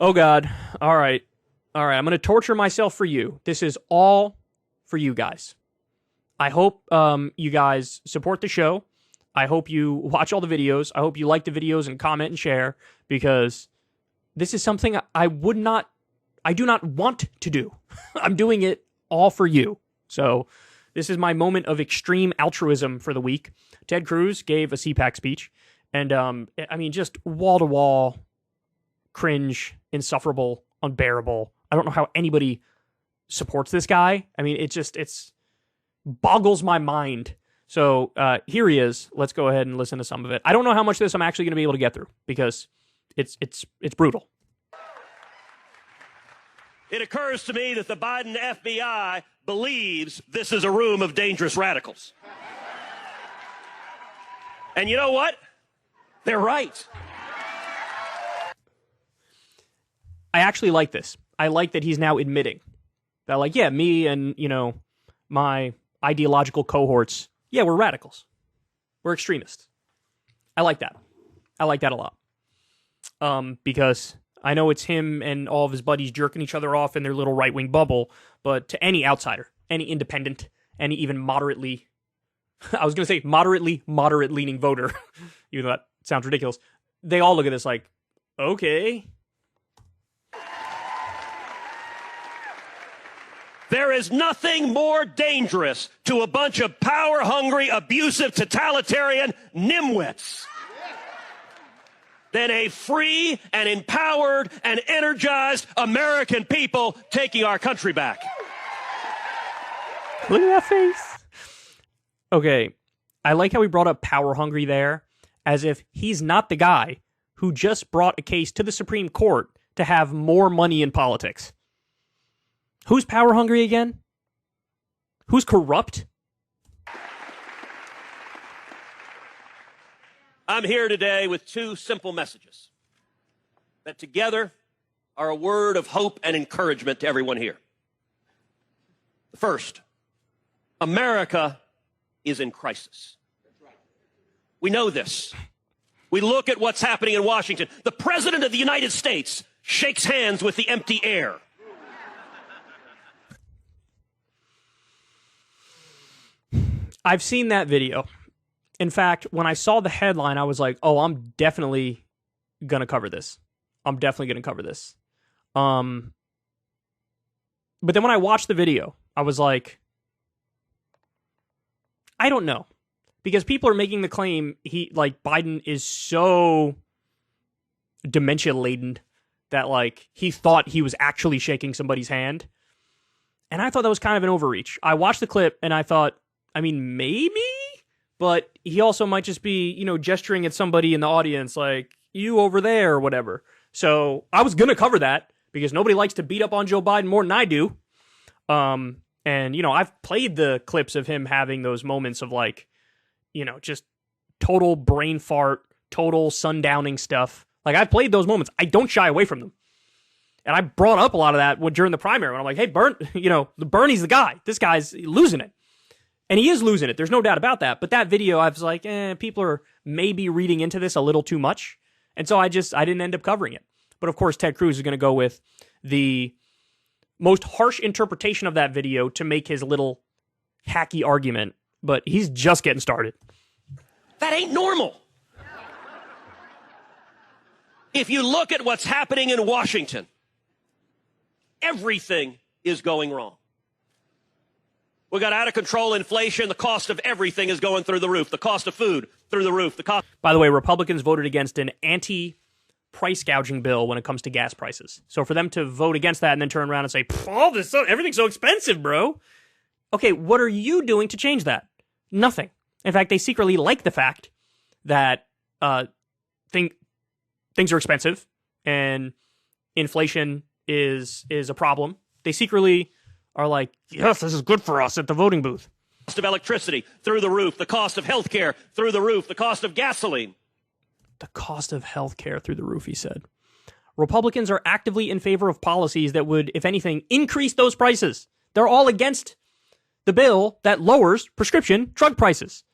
Oh, God. All right. All right. I'm going to torture myself for you. This is all for you guys. I hope you guys support the show. I hope you watch all the videos. I hope you like the videos and comment and share, because this is something I do not want to do. I'm doing it all for you. So this is my moment of extreme altruism for the week. Ted Cruz gave a CPAC speech, and I mean, just wall-to-wall cringe, insufferable, unbearable. I don't know how anybody supports this guy. I mean, it's boggles my mind. So here he is. Let's go ahead and listen to some of it. I don't know how much of this I'm actually going to be able to get through, because it's brutal. It occurs to me that the Biden FBI believes this is a room of dangerous radicals. And you know what? They're right. I actually like this. I like that he's now admitting that, like, yeah, me and, my ideological cohorts, yeah, we're radicals. We're extremists. I like that. I like that a lot. Because I know it's him and all of his buddies jerking each other off in their little right-wing bubble, but to any outsider, any independent, any even moderately, I was going to say moderate-leaning voter, even though that sounds ridiculous, they all look at this like, okay. There is nothing more dangerous to a bunch of power-hungry, abusive, totalitarian nimwits than a free and empowered and energized American people taking our country back. Look at that face. Okay, I like how he brought up power hungry there, as if he's not the guy who just brought a case to the Supreme Court to have more money in politics. Who's power hungry again? Who's corrupt? I'm here today with two simple messages that together are a word of hope and encouragement to everyone here. The first, America is in crisis. We know this. We look at what's happening in Washington. The President of the United States shakes hands with the empty air. I've seen that video. In fact, when I saw the headline, I was like, oh, I'm definitely going to cover this. I'm definitely going to cover this. But then when I watched the video, I was like, I don't know. Because people are making the claim Biden is so dementia-laden that, he thought he was actually shaking somebody's hand. And I thought that was kind of an overreach. I watched the clip and I thought, I mean, maybe? But he also might just be, gesturing at somebody in the audience, like, you over there or whatever. So I was going to cover that because nobody likes to beat up on Joe Biden more than I do. And, I've played the clips of him having those moments of, just total brain fart, total sundowning stuff. I've played those moments. I don't shy away from them. And I brought up a lot of that during the primary when I'm like, hey, Bernie's the guy. This guy's losing it. And he is losing it. There's no doubt about that. But that video, I was like, people are maybe reading into this a little too much. And so I didn't end up covering it. But of course, Ted Cruz is going to go with the most harsh interpretation of that video to make his little hacky argument. But he's just getting started. That ain't normal. If you look at what's happening in Washington, everything is going wrong. We got out of control inflation. The cost of everything is going through the roof. The cost of food through the roof. By the way, Republicans voted against an anti-price gouging bill when it comes to gas prices. So for them to vote against that and then turn around and say, everything's so expensive, bro. Okay, what are you doing to change that? Nothing. In fact, they secretly like the fact that things are expensive and inflation is a problem. They secretly are like, yes, this is good for us at the voting booth. The cost of electricity through the roof. The cost of healthcare through the roof. The cost of gasoline. The cost of healthcare through the roof, he said. Republicans are actively in favor of policies that would, if anything, increase those prices. They're all against the bill that lowers prescription drug prices.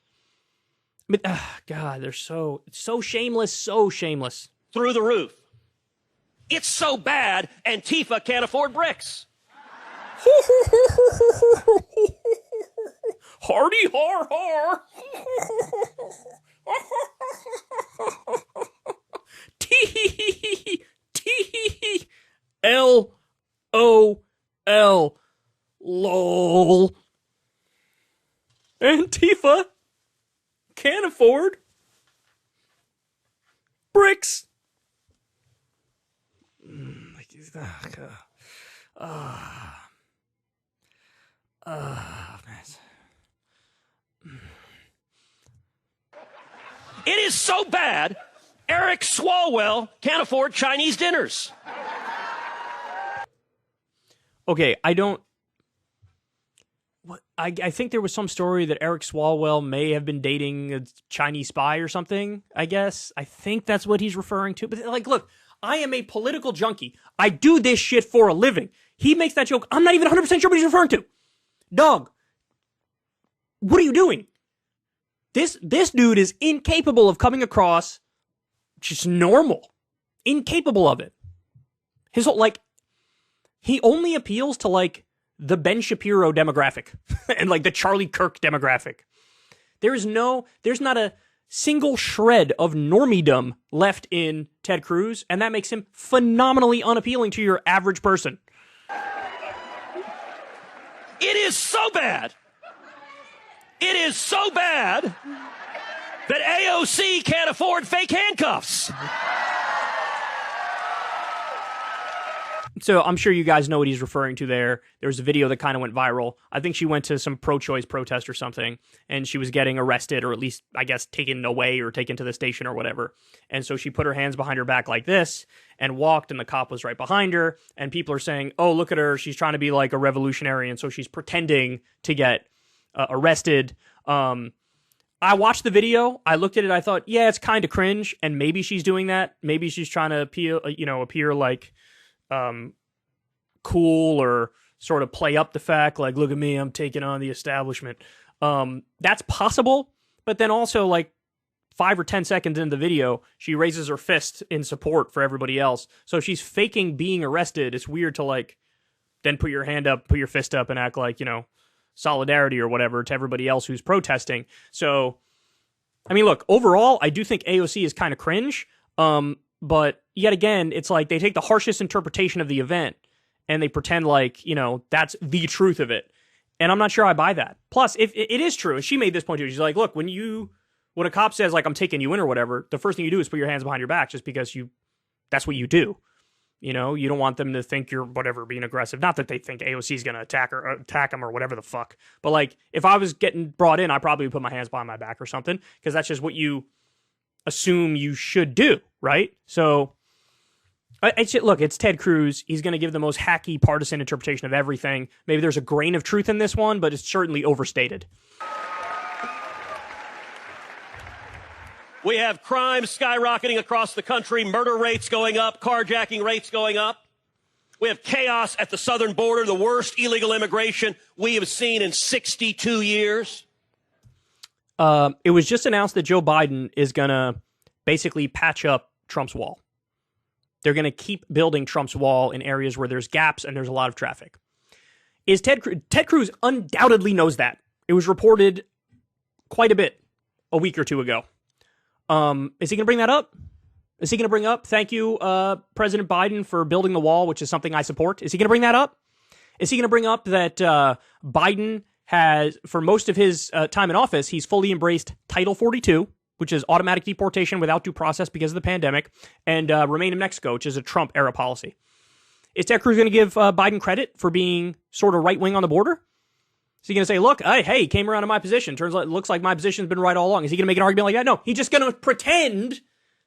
But, God, they're so shameless, so shameless. Through the roof. It's so bad, Antifa can't afford bricks. Hardy har har. T T L O L. Lol. Antifa can't afford bricks. It is so bad, Eric Swalwell can't afford Chinese dinners. Okay, I don't... I think there was some story that Eric Swalwell may have been dating a Chinese spy or something, I guess. I think that's what he's referring to. But, like, look, I am a political junkie. I do this shit for a living. He makes that joke. I'm not even 100% sure what he's referring to. Dog, what are you doing? This dude is incapable of coming across just normal. Incapable of it. His whole, like, he only appeals to, like, the Ben Shapiro demographic and, like, the Charlie Kirk demographic. There's not a single shred of normiedom left in Ted Cruz, and that makes him phenomenally unappealing to your average person. It is so bad. It is so bad that AOC can't afford fake handcuffs. So I'm sure you guys know what he's referring to there. There was a video that kind of went viral. I think she went to some pro-choice protest or something, and she was getting arrested, or at least, I guess, taken away or taken to the station or whatever. And so she put her hands behind her back like this and walked, and the cop was right behind her. And people are saying, oh, look at her. She's trying to be like a revolutionary, and so she's pretending to get arrested. I watched the video. I looked at it. I thought, yeah, it's kind of cringe, and maybe she's doing that. Maybe she's trying to appear like cool, or sort of play up the fact, like, look at me, I'm taking on the establishment. That's possible, but then also, like, 5 or 10 seconds into the video, she raises her fist in support for everybody else. So she's faking being arrested. It's weird to, like, then put your hand up, put your fist up, and act like, solidarity or whatever to everybody else who's protesting. So, I mean, look, overall, I do think AOC is kind of cringe. But yet again, it's like they take the harshest interpretation of the event and they pretend like, that's the truth of it. And I'm not sure I buy that. Plus, if it is true, and she made this point too, she's like, look, when a cop says, like, I'm taking you in or whatever, the first thing you do is put your hands behind your back just because that's what you do. You don't want them to think you're whatever, being aggressive. Not that they think AOC is going to attack them or whatever the fuck. But, like, if I was getting brought in, I probably would put my hands behind my back or something, because that's just what you assume you should do, right? So, it's Ted Cruz. He's going to give the most hacky, partisan interpretation of everything. Maybe there's a grain of truth in this one, but it's certainly overstated. We have crime skyrocketing across the country, murder rates going up, carjacking rates going up. We have chaos at the southern border, the worst illegal immigration we have seen in 62 years. It was just announced that Joe Biden is going to basically patch up Trump's wall. They're going to keep building Trump's wall in areas where there's gaps and there's a lot of traffic. Ted Cruz undoubtedly knows that. It was reported quite a bit a week or two ago. Is he going to bring that up? Is he going to bring up, thank you, President Biden, for building the wall, which is something I support? Is he going to bring that up? Is he going to bring up that Biden has, for most of his time in office, he's fully embraced Title 42, which is automatic deportation without due process because of the pandemic, and Remain in Mexico, which is a Trump-era policy. Is Ted Cruz going to give Biden credit for being sort of right-wing on the border? Is he going to say, look, hey, he came around to my position. Looks like my position's been right all along. Is he going to make an argument like that? No, he's just going to pretend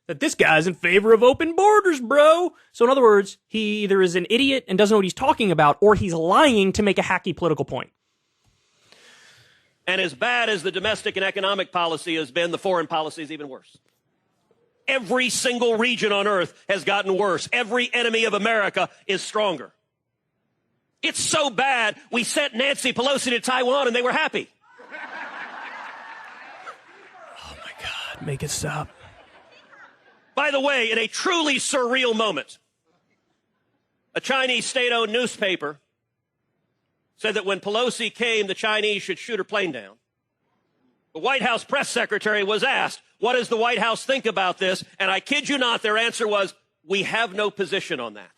that this guy's in favor of open borders, bro. So in other words, he either is an idiot and doesn't know what he's talking about, or he's lying to make a hacky political point. And as bad as the domestic and economic policy has been, the foreign policy is even worse. Every single region on earth has gotten worse. Every enemy of America is stronger. It's so bad, we sent Nancy Pelosi to Taiwan and they were happy. Oh my God, make it stop. By the way, in a truly surreal moment, Chinese state-owned newspaper said that when Pelosi came, the Chinese should shoot her plane down. The White House press secretary was asked, what does the White House think about this? And I kid you not, their answer was, we have no position on that.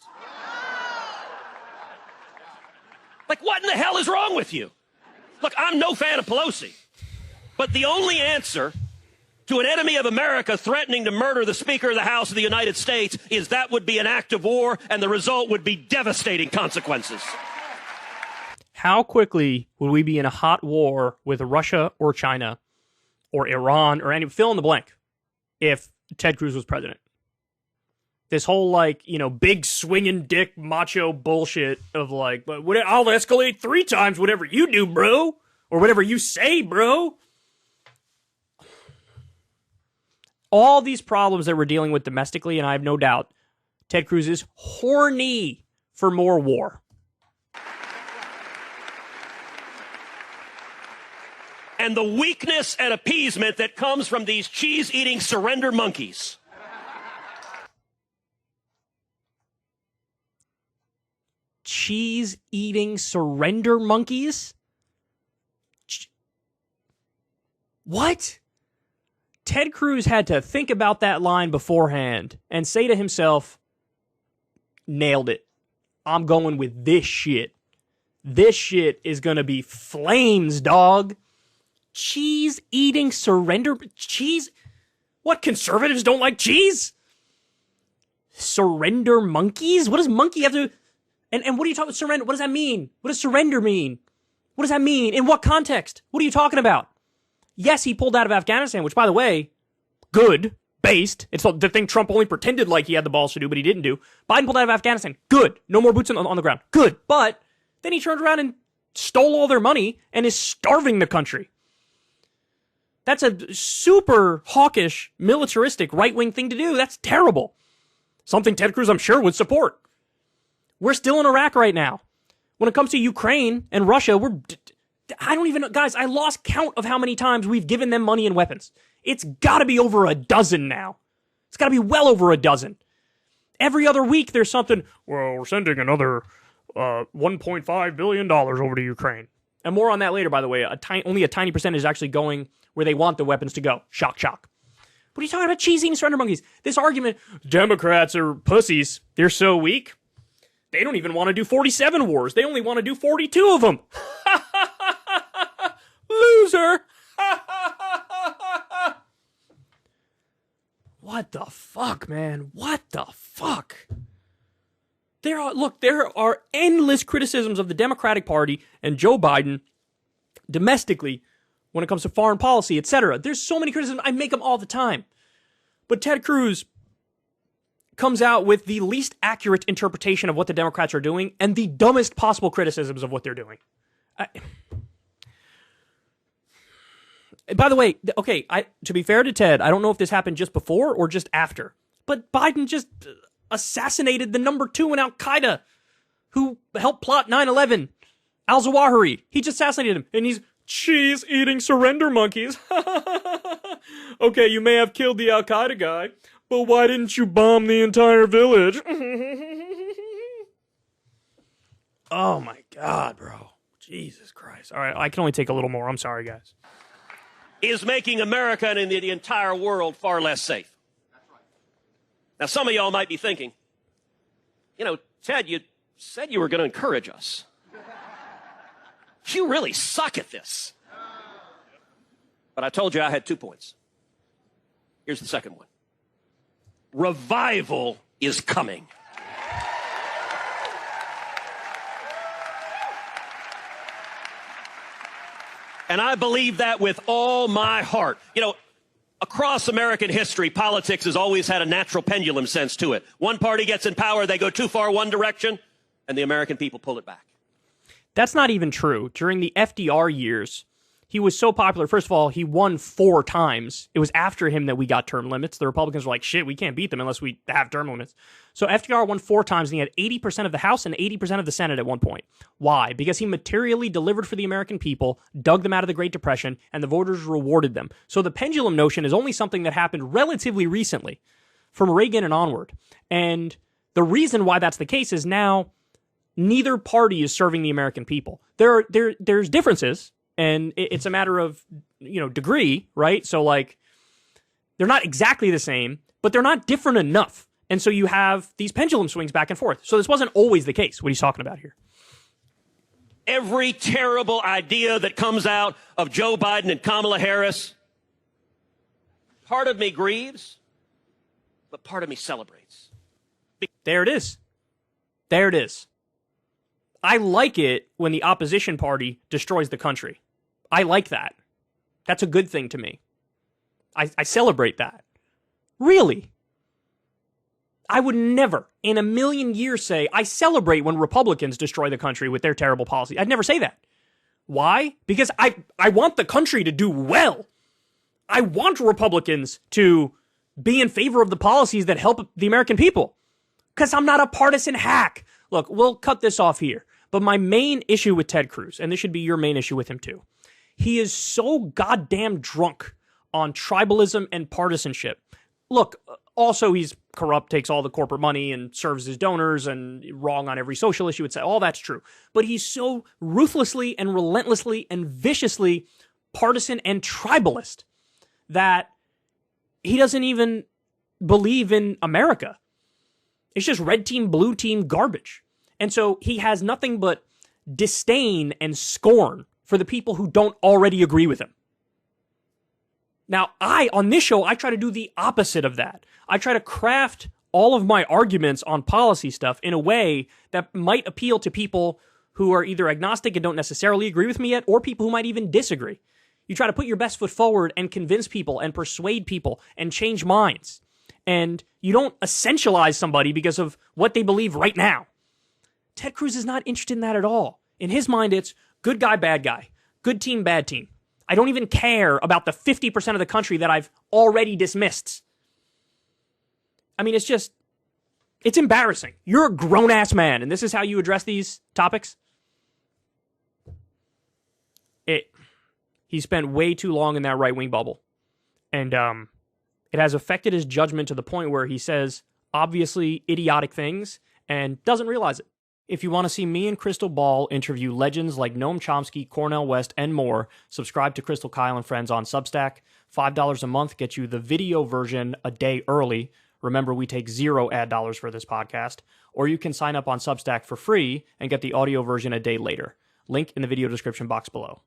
Like, what in the hell is wrong with you? Look, I'm no fan of Pelosi, but the only answer to an enemy of America threatening to murder the Speaker of the House of the United States is that would be an act of war, and the result would be devastating consequences. How quickly would we be in a hot war with Russia or China or Iran or any, fill in the blank, if Ted Cruz was president? This whole, like, you know, big swinging dick macho bullshit of like, but I'll escalate 3 times whatever you do, bro, or whatever you say, bro. All these problems that we're dealing with domestically, and I have no doubt, Ted Cruz is horny for more war. And the weakness and appeasement that comes from these cheese-eating surrender monkeys. Cheese-eating surrender monkeys? What? Ted Cruz had to think about that line beforehand and say to himself, nailed it. I'm going with this shit. This shit is going to be flames, dog. Cheese-eating surrender... Cheese? What, conservatives don't like cheese? Surrender monkeys? What does monkey have to... And what are you talking about surrender? What does that mean? What does surrender mean? What does that mean? In what context? What are you talking about? Yes, he pulled out of Afghanistan, which, by the way, good, based. It's the thing Trump only pretended like he had the balls to do, but he didn't do. Biden pulled out of Afghanistan. Good. No more boots on the ground. Good. But then he turned around and stole all their money and is starving the country. That's a super hawkish, militaristic, right-wing thing to do. That's terrible. Something Ted Cruz, I'm sure, would support. We're still in Iraq right now. When it comes to Ukraine and Russia, I don't even know. Guys, I lost count of how many times we've given them money and weapons. It's got to be over a dozen now. It's got to be well over a dozen. Every other week there's something, well, we're sending another $1.5 billion over to Ukraine. And more on that later, by the way. Only a tiny percentage is actually going where they want the weapons to go. Shock, shock. What are you talking about, cheesing surrender monkeys? This argument, Democrats are pussies. They're so weak. They don't even want to do 47 wars. They only want to do 42 of them. Loser. What the fuck, man? What the fuck? There are endless criticisms of the Democratic Party and Joe Biden domestically when it comes to foreign policy, etc. There's so many criticisms. I make them all the time. But Ted Cruz comes out with the least accurate interpretation of what the Democrats are doing and the dumbest possible criticisms of what they're doing. By the way, okay, to be fair to Ted, I don't know if this happened just before or just after, but Biden just assassinated the number 2 in Al-Qaeda who helped plot 9/11, al-Zawahiri. He just assassinated him, and he's cheese-eating surrender monkeys. Okay, you may have killed the Al-Qaeda guy, but why didn't you bomb the entire village? Oh my God, bro. Jesus Christ. All right, I can only take a little more. I'm sorry, guys. Is making America and the entire world far less safe. That's right. Now, some of y'all might be thinking, you know, Ted, you said you were going to encourage us. You really suck at this. But I told you I had 2 points. Here's the second one. Revival is coming. And I believe that with all my heart. You know, across American history, politics has always had a natural pendulum sense to it. One party gets in power, they go too far one direction, and the American people pull it back. That's not even true. During the FDR years, he was so popular. First of all, he won 4 times. It was after him that we got term limits. The Republicans were like, shit, we can't beat them unless we have term limits. So FDR won 4 times, and he had 80% of the House and 80% of the Senate at one point. Why? Because he materially delivered for the American people, dug them out of the Great Depression, and the voters rewarded them. So the pendulum notion is only something that happened relatively recently, from Reagan and onward. And The reason why that's the case is now neither party is serving the American people. There's differences, and it's a matter of, degree, right? So, like, they're not exactly the same, but they're not different enough. And so you have these pendulum swings back and forth. So this wasn't always the case, what he's talking about here. Every terrible idea that comes out of Joe Biden and Kamala Harris, part of me grieves, but part of me celebrates. There it is. There it is. I like it when the opposition party destroys the country. I like that. That's a good thing to me. I celebrate that. Really. I would never in a million years say I celebrate when Republicans destroy the country with their terrible policy. I'd never say that. Why? Because I want the country to do well. I want Republicans to be in favor of the policies that help the American people. Because I'm not a partisan hack. Look, we'll cut this off here. But my main issue with Ted Cruz, and this should be your main issue with him too, he is so goddamn drunk on tribalism and partisanship. Look, also he's corrupt, takes all the corporate money and serves his donors and wrong on every social issue. It's all that's true. But he's so ruthlessly and relentlessly and viciously partisan and tribalist that he doesn't even believe in America. It's just red team, blue team garbage. And so he has nothing but disdain and scorn for the people who don't already agree with him. Now, on this show, I try to do the opposite of that. I try to craft all of my arguments on policy stuff in a way that might appeal to people who are either agnostic and don't necessarily agree with me yet, or people who might even disagree. You try to put your best foot forward and convince people and persuade people and change minds. And you don't essentialize somebody because of what they believe right now. Ted Cruz is not interested in that at all. In his mind, it's good guy, bad guy. Good team, bad team. I don't even care about the 50% of the country that I've already dismissed. I mean, it's embarrassing. You're a grown-ass man, and this is how you address these topics? He spent way too long in that right-wing bubble. And it has affected his judgment to the point where he says obviously idiotic things and doesn't realize it. If you want to see me and Crystal Ball interview legends like Noam Chomsky, Cornel West, and more, subscribe to Crystal Kyle and Friends on Substack. $5 a month gets you the video version a day early. Remember, we take 0 ad dollars for this podcast. Or you can sign up on Substack for free and get the audio version a day later. Link in the video description box below.